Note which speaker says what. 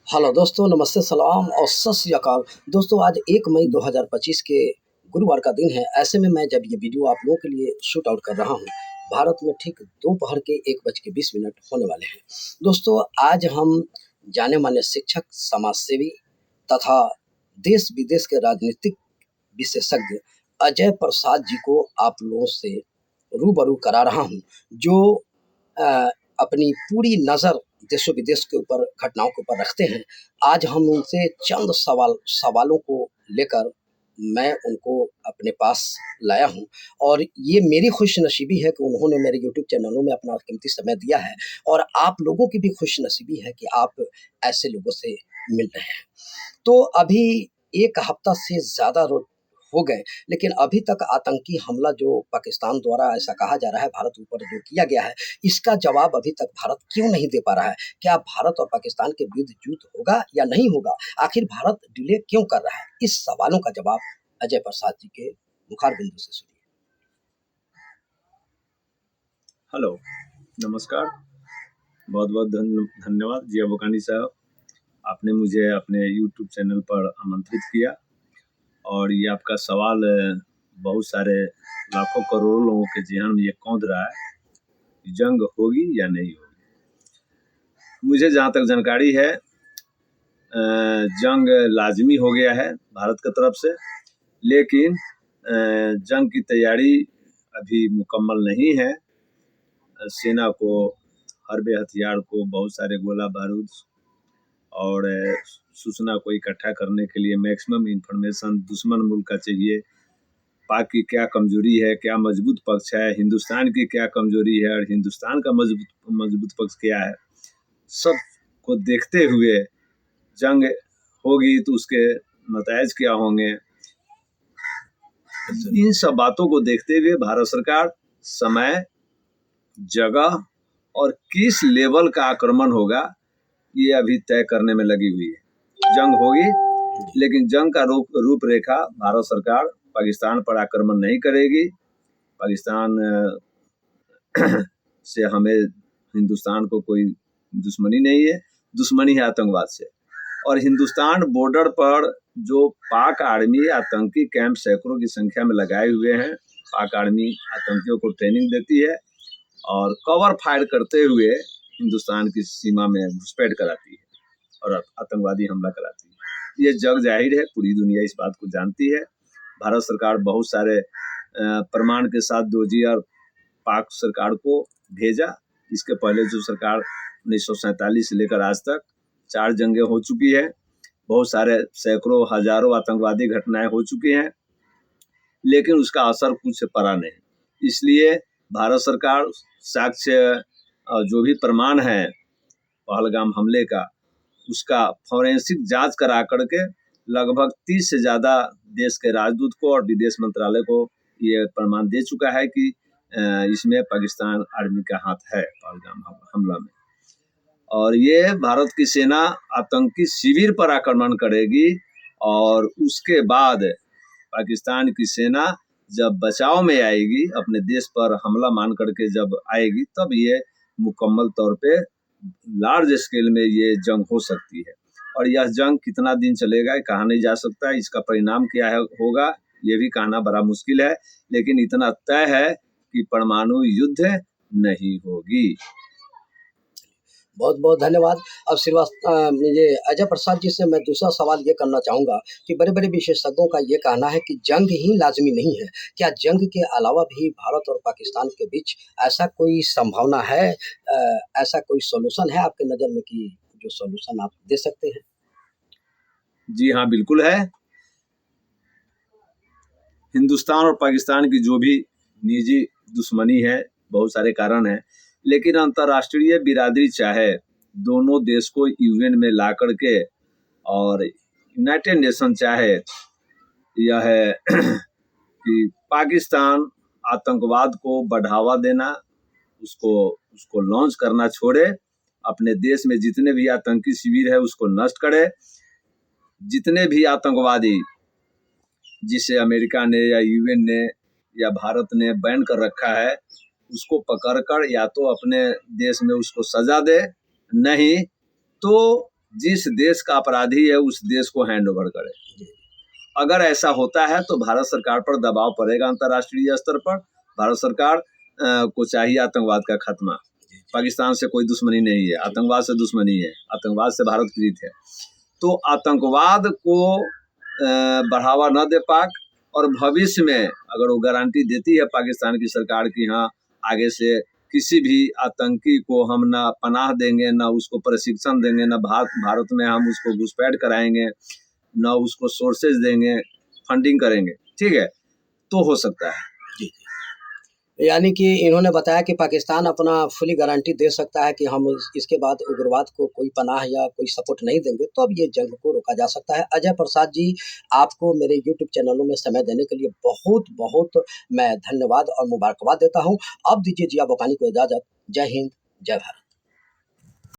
Speaker 1: Hello दोस्तों, नमस्ते, सलाम और सत श्री अकाल। दोस्तों, आज 1 मई 2025 के गुरुवार का दिन है। ऐसे में मैं जब ये वीडियो आप लोगों के लिए शूट आउट कर रहा हूँ, भारत में ठीक दोपहर के 1:20 होने वाले हैं। दोस्तों, आज हम जाने-माने शिक्षक, समाजसेवी तथा देश-विदेश के राजनीतिक विशेषज्ञ अजय प्रसाद जी को आप लोगों से रूबरू करा रहा हूँ, जो अ, अपनी पूरी नज़र देशों-विदेश के ऊपर घटनाओं के ऊपर रखते हैं। आज हम उनसे चंद सवालों को लेकर मैं उनको अपने पास लाया हूँ और ये मेरी खुशनसीबी है कि उन्होंने मेरे यूट्यूब चैनलों में अपना कीमती समय दिया है और आप लोगों की भी खुशनसीबी है कि आप ऐसे लोगों से मिल रहे हैं। तो अभी 1 हफ्ता से ज़्यादा हो गए, लेकिन अभी तक आतंकी हमला जो पाकिस्तान द्वारा ऐसा कहा जा रहा है भारत ऊपर जो किया गया है, इसका जवाब अभी तक भारत क्यों नहीं दे पा रहा है? क्या भारत और पाकिस्तान के बीच युद्ध होगा या नहीं होगा? आखिर भारत डिले क्यों कर रहा है? इस सवालों का जवाब अजय प्रसाद जी के मुखारबिंदु से सुनिए।
Speaker 2: हेलो, नमस्कार। बहुत बहुत धन्यवाद जिया बुकानी साहब, आपने मुझे अपने यूट्यूब चैनल पर आमंत्रित किया और ये आपका सवाल बहुत सारे लाखों करोड़ों लोगों के ज़हन में ये कौंध रहा है कि जंग होगी या नहीं होगी। मुझे जहाँ तक जानकारी है, जंग लाजमी हो गया है भारत की तरफ से, लेकिन जंग की तैयारी अभी मुकम्मल नहीं है। सेना को, हर्बे हथियार को, बहुत सारे गोला बारूद और सूचना को इकट्ठा करने के लिए मैक्सिमम इंफॉर्मेशन दुश्मन मुल्क का चाहिए। पाक की क्या कमजोरी है, क्या मजबूत पक्ष है, हिंदुस्तान की क्या कमजोरी है और हिंदुस्तान का मजबूत पक्ष क्या है, सब को देखते हुए जंग होगी तो उसके नतायज क्या होंगे, इन सब बातों को देखते हुए भारत सरकार समय, जगह और किस लेवल का आक्रमण होगा ये अभी तय करने में लगी हुई है। जंग होगी, लेकिन जंग का रूपरेखा भारत सरकार पाकिस्तान पर आक्रमण नहीं करेगी। पाकिस्तान से हमें, हिंदुस्तान को कोई दुश्मनी नहीं है, दुश्मनी है आतंकवाद से। और हिंदुस्तान बॉर्डर पर जो पाक आर्मी आतंकी कैंप सैकड़ों की संख्या में लगाए हुए हैं, पाक आर्मी आतंकियों को ट्रेनिंग देती है और कवर फायर करते हुए हिंदुस्तान की सीमा में घुसपैठ कराती है और आतंकवादी हमला कराती है। ये जग जाहिर है, पूरी दुनिया इस बात को जानती है। भारत सरकार बहुत सारे प्रमाण के साथ डोजियर पाक सरकार को भेजा। इसके पहले जो सरकार 1947 से लेकर आज तक 4 जंगें हो चुकी है, बहुत सारे सैकड़ों हजारों आतंकवादी घटनाएं हो चुकी हैं, लेकिन उसका असर कुछ पड़ा नहीं। इसलिए भारत सरकार साक्ष्य जो भी प्रमाण है पहलगाम हमले का, उसका फॉरेंसिक जांच करा करके लगभग 30 से ज़्यादा देश के राजदूत को और विदेश मंत्रालय को ये प्रमाण दे चुका है कि इसमें पाकिस्तान आर्मी का हाथ है पहलगाम हमला में। और ये भारत की सेना आतंकी शिविर पर आक्रमण करेगी और उसके बाद पाकिस्तान की सेना जब बचाव में आएगी, अपने देश पर हमला मान करके जब आएगी, तब ये मुकम्मल तौर पे लार्ज स्केल में ये जंग हो सकती है। और यह जंग कितना दिन चलेगा कहा नहीं जा सकता, इसका परिणाम क्या है होगा ये भी कहना बड़ा मुश्किल है, लेकिन इतना तय है कि परमाणु युद्ध नहीं होगी।
Speaker 1: बहुत बहुत धन्यवाद। अब ये अजय प्रसाद जी से मैं दूसरा सवाल ये करना चाहूँगा कि बड़े-बड़े विशेषज्ञों का ये कहना है कि जंग ही लाज़मी नहीं है। क्या जंग के अलावा भी भारत और पाकिस्तान के बीच ऐसा कोई संभावना है, ऐसा कोई सॉल्यूशन है आपके नज़र में कि जो सॉल्यूशन आप दे सकते हैं?
Speaker 2: जी हाँ, बिल्कुल है। हिंदुस्तान और पाकिस्तान की जो भी निजी दुश्मनी है, बहुत सारे कारण हैं, लेकिन अंतर्राष्ट्रीय बिरादरी चाहे दोनों देश को यूएन में ला करके, और यूनाइटेड नेशन चाहे यह है कि पाकिस्तान आतंकवाद को बढ़ावा देना, उसको उसको लॉन्च करना छोड़े, अपने देश में जितने भी आतंकी शिविर है उसको नष्ट करे, जितने भी आतंकवादी जिसे अमेरिका ने या यूएन ने या भारत ने बैन कर रखा है, उसको पकड़कर या तो अपने देश में उसको सजा दे, नहीं तो जिस देश का अपराधी है उस देश को हैंड ओवर करे। अगर ऐसा होता है तो भारत सरकार पर दबाव पड़ेगा अंतर्राष्ट्रीय स्तर पर। भारत सरकार को चाहिए आतंकवाद का खात्मा। पाकिस्तान से कोई दुश्मनी नहीं है, आतंकवाद से दुश्मनी है, आतंकवाद से भारत पीड़ित है। तो आतंकवाद को बढ़ावा न दे पाक, और भविष्य में अगर वो गारंटी देती है पाकिस्तान की सरकार की हाँ आगे से किसी भी आतंकी को हम ना पनाह देंगे, ना उसको प्रशिक्षण देंगे, ना भारत में हम उसको घुसपैठ कराएंगे, ना उसको सोर्सेज देंगे, फंडिंग करेंगे, ठीक है, तो हो सकता है।
Speaker 1: जी, यानी कि इन्होंने बताया कि पाकिस्तान अपना फुली गारंटी दे सकता है कि हम इसके बाद उग्रवाद को कोई पनाह या कोई सपोर्ट नहीं देंगे, तो अब ये जंग को रोका जा सकता है। अजय प्रसाद जी, आपको मेरे यूट्यूब चैनलों में समय देने के लिए बहुत बहुत मैं धन्यवाद और मुबारकबाद देता हूँ। अब दीजिए जिया बोकानी को इजाज़त। जय हिंद, जय भारत।